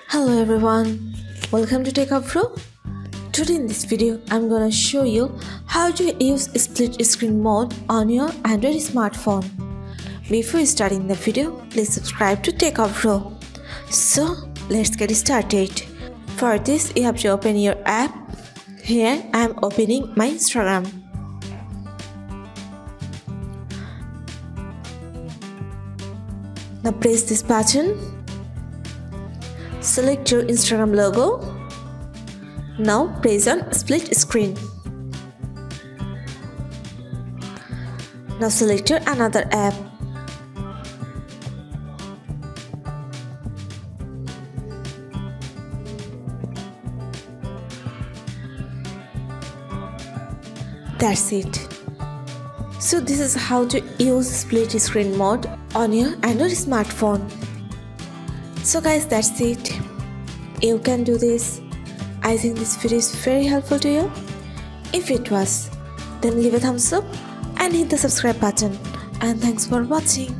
Hello everyone, welcome to Techavro. Today in this video, I'm gonna show you how to use split screen mode on your Android smartphone. Before starting the video, please subscribe to Techavro. So let's get started. For this, you have to open your app. Here I am opening my Instagram. Now press this button. Select your Instagram logo. Now press on split screen. Now select your another app. That's it. So this is how to use split screen mode on your Android smartphone. So guys, that's it. You can do this. I think this video is very helpful to you. If it was, then leave a thumbs up and hit the subscribe button. And thanks for watching.